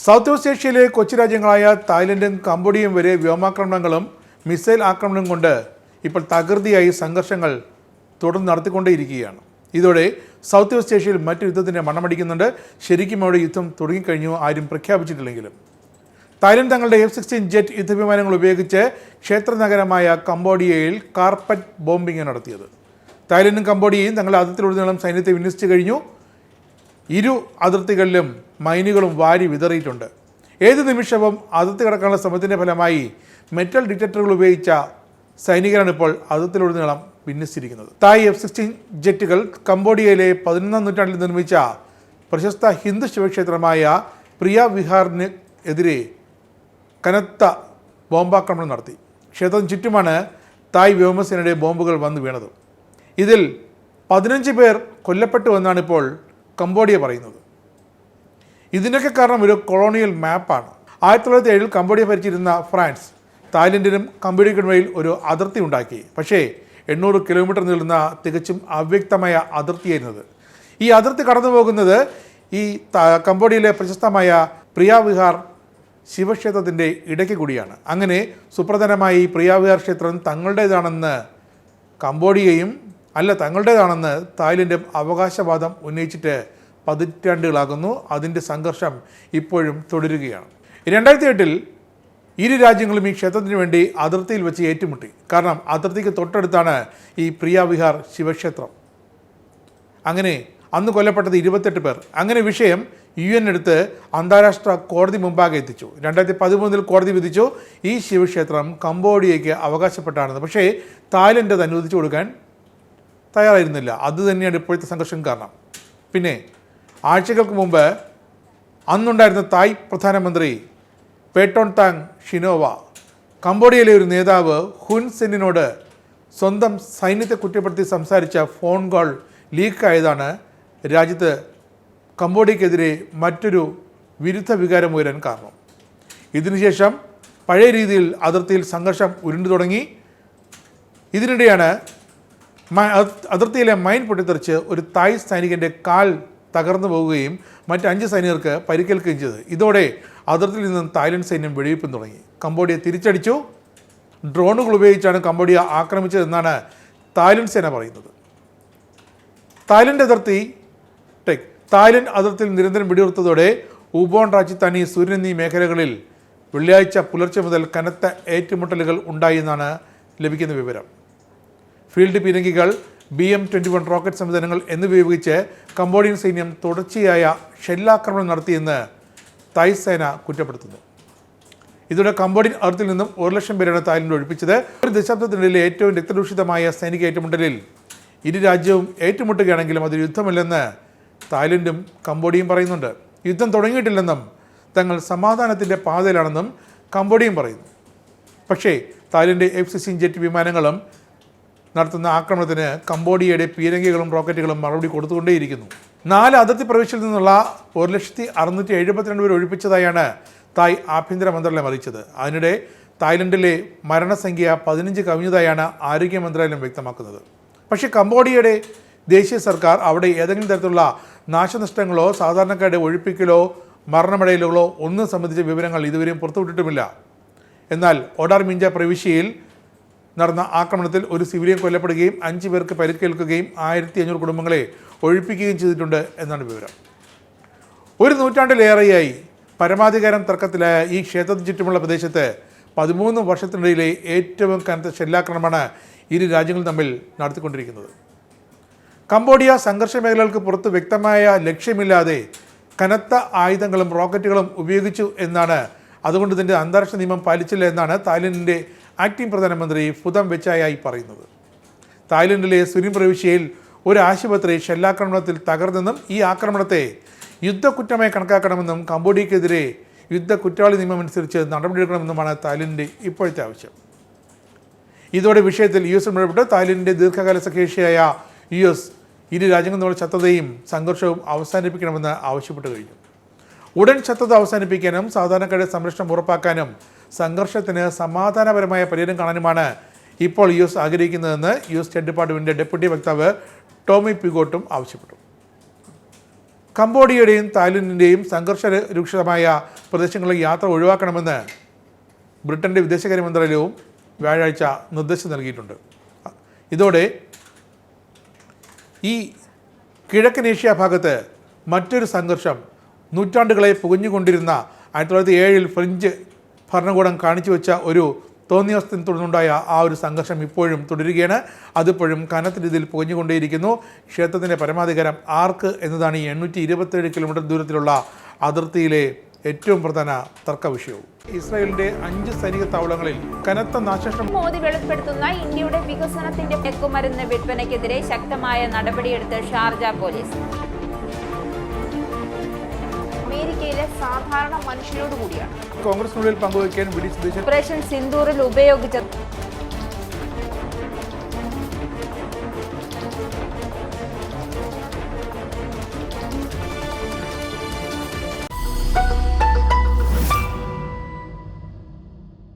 South west ഏഷ്യയിലെ കൊച്ചു രാജ്യങ്ങളായ തായ്ലൻഡും കംബോഡിയയും വരെ വ്യോമാക്രമണങ്ങളും മിസൈൽ ആക്രമണവും കൊണ്ട് ഇപ്പോൾ തകൃതിയായി സംഘർഷങ്ങൾ തുടർന്ന് നടത്തിക്കൊണ്ടേയിരിക്കുകയാണ്. ഇതോടെ സൗത്ത് വെസ്റ്റ് ഏഷ്യയിൽ മറ്റു യുദ്ധത്തിൻ്റെ മണമടിക്കുന്നുണ്ട്. ശരിക്കും അവിടെ യുദ്ധം തുടങ്ങിക്കഴിഞ്ഞു, ആരും പ്രഖ്യാപിച്ചിട്ടില്ലെങ്കിലും. തായ്ലൻഡ് തങ്ങളുടെ F-16 ജെറ്റ് യുദ്ധവിമാനങ്ങൾ ഉപയോഗിച്ച് ക്ഷേത്ര നഗരമായ കംബോഡിയയിൽ കാർപ്പറ്റ് ബോംബിംഗ് നടത്തിയത്. തായ്ലൻഡും കംബോഡിയയും തങ്ങളുടെ അതിർത്തിയിലുടനീളം സൈന്യത്തെ വിന്യസിച്ചു കഴിഞ്ഞു. ഇരു അതിർത്തികളിലും മൈനുകളും വാരി വിതറിയിട്ടുണ്ട്. ഏത് നിമിഷവും അതിർത്തി കടക്കാനുള്ള ശ്രമത്തിൻ്റെ ഫലമായി മെറ്റൽ ഡിറ്റക്ടറുകൾ ഉപയോഗിച്ച സൈനികരാണ് ഇപ്പോൾ അതിർത്തിയിലുടനീളം വിന്യസിച്ചിരിക്കുന്നത്. തായ് F-16 ജെറ്റുകൾ കംബോഡിയയിലെ 11ാം നൂറ്റാണ്ടിൽ നിർമ്മിച്ച പ്രശസ്ത ഹിന്ദു ശിവക്ഷേത്രമായ പ്രിയ വിഹാറിന് എതിരെ കനത്ത ബോംബാക്രമണം നടത്തി. ക്ഷേത്രത്തിന് ചുറ്റുമാണ് തായ് വ്യോമസേനയുടെ ബോംബുകൾ വന്നു വീണത്. ഇതിൽ 15 പേർ കൊല്ലപ്പെട്ടുവെന്നാണ് ഇപ്പോൾ കംബോഡിയ പറയുന്നത്. ഇതിനൊക്കെ കാരണം ഒരു കൊളോണിയൽ മാപ്പാണ്. 1907 കംബോഡിയ ഭരിച്ചിരുന്ന ഫ്രാൻസ് തായ്ലൻഡിനും കംബോഡിയയ്ക്കുമിടയിൽ ഒരു അതിർത്തി ഉണ്ടാക്കി. പക്ഷേ 800 കിലോമീറ്റർ നീളുന്ന തികച്ചും അവ്യക്തമായ അതിർത്തിയായിരുന്നത്. ഈ അതിർത്തി കടന്നു പോകുന്നത് ഈ കംബോഡിയയിലെ പ്രശസ്തമായ പ്രിയ വിഹാർ ശിവക്ഷേത്രത്തിൻ്റെ ഇടയ്ക്ക് കൂടിയാണ്. അങ്ങനെ സുപ്രധാനമായ ഈ പ്രിയ വിഹാർ ക്ഷേത്രം തങ്ങളുടേതാണെന്ന് കംബോഡിയയും തങ്ങളുടേതാണെന്ന് തായ്ലൻഡും അവകാശവാദം ഉന്നയിച്ചിട്ട് പതിറ്റാണ്ടുകളാകുന്നു. അതിൻ്റെ സംഘർഷം ഇപ്പോഴും തുടരുകയാണ്. 2008 ഇരു രാജ്യങ്ങളും ഈ ക്ഷേത്രത്തിന് വേണ്ടി അതിർത്തിയിൽ വെച്ച് ഏറ്റുമുട്ടി. കാരണം അതിർത്തിക്ക് തൊട്ടടുത്താണ് ഈ പ്രിയ വിഹാർ ശിവക്ഷേത്രം. അങ്ങനെ അന്ന് കൊല്ലപ്പെട്ടത് 28 പേർ. അങ്ങനെ വിഷയം UN എടുത്ത് അന്താരാഷ്ട്ര കോടതി മുമ്പാകെ എത്തിച്ചു. 2013 കോടതി വിധിച്ചു ഈ ശിവക്ഷേത്രം കംബോഡിയയ്ക്ക് അവകാശപ്പെട്ടാണെന്ന്. പക്ഷേ തായ്ലൻഡ് അത് അനുവദിച്ചു കൊടുക്കാൻ തയ്യാറായിരുന്നില്ല. അതുതന്നെയാണ് ഇപ്പോഴത്തെ സംഘർഷം കാരണം. പിന്നെ ആഴ്ചകൾക്ക് മുമ്പ് അന്നുണ്ടായിരുന്ന തായ് പ്രധാനമന്ത്രി പേട്ടോൺതാങ് ഷിനോവ കംബോഡിയയിലെ ഒരു നേതാവ് ഹുൻ സെന്നിനോട് സ്വന്തം സൈന്യത്തെ കുറ്റപ്പെടുത്തി സംസാരിച്ച ഫോൺ കോൾ ലീക്കായതാണ് രാജ്യത്ത് കംബോഡിയക്കെതിരെ മറ്റൊരു വിരുദ്ധ വികാരം ഉയരാൻ കാരണം. ഇതിനുശേഷം പഴയ രീതിയിൽ അതിർത്തിയിൽ സംഘർഷം ഉരുണ്ടു തുടങ്ങി. ഇതിനിടെയാണ് അതിർത്തിയിലെ മൈൻ പൊട്ടിത്തെറിച്ച് ഒരു തായ് സൈനികൻ്റെ കാൽ തകർന്നു പോവുകയും മറ്റ് 5 സൈനികർക്ക് പരിക്കേൽക്കുകയും ചെയ്തത്. ഇതോടെ അതിർത്തിയിൽ നിന്നും തായ്ലൻഡ് സൈന്യം വെടിവയ്പും തുടങ്ങി. കംബോഡിയ തിരിച്ചടിച്ചു. ഡ്രോണുകൾ ഉപയോഗിച്ചാണ് കംബോഡിയ ആക്രമിച്ചതെന്നാണ് തായ്ലൻഡ് സേന പറയുന്നത്. തായ്ലൻഡ് അതിർത്തിയിൽ നിരന്തരം വെടിയുർത്തതോടെ ഉബോൺ, രാജ്യത്താനി, സൂര്യൻ എന്നീ മേഖലകളിൽ വെള്ളിയാഴ്ച പുലർച്ചെ മുതൽ കനത്ത ഏറ്റുമുട്ടലുകൾ ഉണ്ടായി എന്നാണ് ലഭിക്കുന്ന വിവരം. ഫീൽഡ് പീരങ്കികൾ, BM-21 റോക്കറ്റ് സംവിധാനങ്ങൾ എന്നിവ ഉപയോഗിച്ച് കംബോഡിയൻ സൈന്യം തുടർച്ചയായ ഷെല്ലാക്രമണം നടത്തിയെന്ന് തായ് സേന കുറ്റപ്പെടുത്തുന്നു. ഇതോടെ കംബോഡിയൻ അതിർത്തിയിൽ നിന്നും 1 ലക്ഷം പേരാണ് തായ്ലൻഡ് ഒഴിപ്പിച്ചത്. ഒരു ദശാബ്ദത്തിനിടയിലെ ഏറ്റവും രക്തദൂഷിതമായ സൈനിക ഏറ്റുമുട്ടലിൽ ഇരു രാജ്യവും ഏറ്റുമുട്ടുകയാണെങ്കിലും അതൊരു യുദ്ധമല്ലെന്ന് തായ്ലൻഡും കംബോഡിയയും പറയുന്നുണ്ട്. യുദ്ധം തുടങ്ങിയിട്ടില്ലെന്നും തങ്ങൾ സമാധാനത്തിൻ്റെ പാതയിലാണെന്നും കംബോഡിയയും പറയുന്നു. പക്ഷേ തായ്ലൻഡ് F-16 ജെറ്റ് വിമാനങ്ങളും നടത്തുന്ന ആക്രമണത്തിന് കംബോഡിയയുടെ പീരങ്കികളും റോക്കറ്റുകളും മറുപടി കൊടുത്തുകൊണ്ടേയിരിക്കുന്നു. 4 അതിർത്തി പ്രവിശ്യയിൽ നിന്നുള്ള 1,672 പേർ ഒഴിപ്പിച്ചതായാണ് തായ് ആഭ്യന്തര മന്ത്രാലയം അറിയിച്ചത്. അതിനിടെ തായ്ലൻഡിലെ മരണസംഖ്യ 15 കവിഞ്ഞതായാണ് ആരോഗ്യ മന്ത്രാലയം വ്യക്തമാക്കുന്നത്. പക്ഷേ കംബോഡിയയുടെ ദേശീയ സർക്കാർ അവിടെ ഏതെങ്കിലും തരത്തിലുള്ള നാശനഷ്ടങ്ങളോ സാധാരണക്കാരുടെ ഒഴിപ്പിക്കലോ മരണമടയലുകളോ ഒന്നും സംബന്ധിച്ച വിവരങ്ങൾ ഇതുവരെയും പുറത്തുവിട്ടിട്ടുമില്ല. എന്നാൽ ഒഡാർമിഞ്ച പ്രവിശ്യയിൽ നടന്ന ആക്രമണത്തിൽ ഒരു സിവിലിയൻ കൊല്ലപ്പെടുകയും 5 പേർക്ക് പരിക്കേൽക്കുകയും 1500 കുടുംബങ്ങളെ ഒഴിപ്പിക്കുകയും ചെയ്തിട്ടുണ്ട് എന്നാണ് വിവരം. ഒരു നൂറ്റാണ്ടിലേറെയായി പരമാധികാരം തർക്കത്തിലായ ഈ ക്ഷേത്രത്തിന് ചുറ്റുമുള്ള പ്രദേശത്ത് 13 വർഷത്തിനിടയിലെ ഏറ്റവും കനത്ത ഷെല്ലാക്രമണമാണ് ഇരു രാജ്യങ്ങളും തമ്മിൽ നടത്തിക്കൊണ്ടിരിക്കുന്നത്. കംബോഡിയ സംഘർഷ മേഖലകൾക്ക് പുറത്ത് വ്യക്തമായ ലക്ഷ്യമില്ലാതെ കനത്ത ആയുധങ്ങളും റോക്കറ്റുകളും ഉപയോഗിച്ചു എന്നാണ്. അതുകൊണ്ട് ഇതിൻ്റെ അന്താരാഷ്ട്ര നിയമം പാലിച്ചില്ല എന്നാണ് തായ്ലൻഡിൻ്റെ ആക്ടിംഗ് പ്രധാനമന്ത്രി ഫുതം വെച്ചായി പറയുന്നത്. തായ്ലൻഡിലെ സുരിൻ പ്രവിശ്യയിൽ ഒരു ആശുപത്രി ഷെല്ലാക്രമണത്തിൽ തകർന്നെന്നും ഈ ആക്രമണത്തെ യുദ്ധക്കുറ്റമായി കണക്കാക്കണമെന്നും കംബോഡിയക്കെതിരെ യുദ്ധ കുറ്റവാളി നിയമം അനുസരിച്ച് നടപടിയെടുക്കണമെന്നുമാണ് തായ്ലൻഡിൻ്റെ ഇപ്പോഴത്തെ ആവശ്യം. ഇതോടെ വിഷയത്തിൽ US ഇടപെട്ട് തായ്ലൻഡിൻ്റെ ദീർഘകാല സഖ്യകക്ഷിയായ US ഇരു രാജ്യങ്ങളും തമ്മിലുള്ള ശത്രുതയും സംഘർഷവും അവസാനിപ്പിക്കണമെന്ന് ആവശ്യപ്പെട്ടു കഴിഞ്ഞു. ഉടൻ ശത്രുത അവസാനിപ്പിക്കാനും സാധാരണക്കാരുടെ സംരക്ഷണം ഉറപ്പാക്കാനും സംഘർഷത്തിന് സമാധാനപരമായ പരിഹാരം കാണാനുമാണ് ഇപ്പോൾ US ആഗ്രഹിക്കുന്നതെന്ന് US സ്റ്റേറ്റ് ഡിപ്പാർട്ട്മെൻറ്റിൻ്റെ ഡെപ്യൂട്ടി വക്താവ് ടോമി പിഗോട്ടും ആവശ്യപ്പെട്ടു. കംബോഡിയയുടെയും തായ്ലൻഡിൻ്റെയും സംഘർഷരൂക്ഷമായ പ്രദേശങ്ങളിൽ യാത്ര ഒഴിവാക്കണമെന്ന് ബ്രിട്ടൻ്റെ വിദേശകാര്യ മന്ത്രാലയവും വ്യാഴാഴ്ച നിർദ്ദേശം നൽകിയിട്ടുണ്ട്. ഇതോടെ ഈ കിഴക്കൻ ഏഷ്യ ഭാഗത്ത് മറ്റൊരു സംഘർഷം നൂറ്റാണ്ടുകളെ പുകഞ്ഞുകൊണ്ടിരുന്ന 1907 ഫ്രഞ്ച് ഭരണകൂടം കാണിച്ചു വെച്ച ഒരു തോന്നിയവസ്ഥയെ തുടർന്നുണ്ടായ ആ ഒരു സംഘർഷം ഇപ്പോഴും തുടരുകയാണ്. അതിപ്പോഴും കനത്ത രീതിയിൽ പുകഞ്ഞുകൊണ്ടേയിരിക്കുന്നു. ക്ഷേത്രത്തിൻ്റെ പരമാധികാരം ആർക്ക് എന്നതാണ് ഈ 827 കിലോമീറ്റർ ദൂരത്തിലുള്ള അതിർത്തിയിലെ ഏറ്റവും പ്രധാന തർക്ക വിഷയവും. ഇസ്രായേലിന്റെ 5 സൈനിക താവളങ്ങളിൽ കനത്ത നാശനഷ്ടം. മോദി വെളിപ്പെടുത്തുന്ന ഇന്ത്യയുടെ വികസനത്തിന്റെ മയക്കുമരുന്ന് വിൽപ്പനയ്ക്കെതിരെ ശക്തമായ നടപടിയെടുത്ത് ഷാർജ പോലീസ്. അമേരിക്കയിലെ സാധാരണ മനുഷ്യരോട് കൂടിയാണ് കോൺഗ്രസിനുള്ളിൽ പങ്കുവയ്ക്കാൻ വി ഡി സതീശൻ ഓപ്പറേഷൻ സിന്ദൂറിൽ ഉപയോഗിച്ച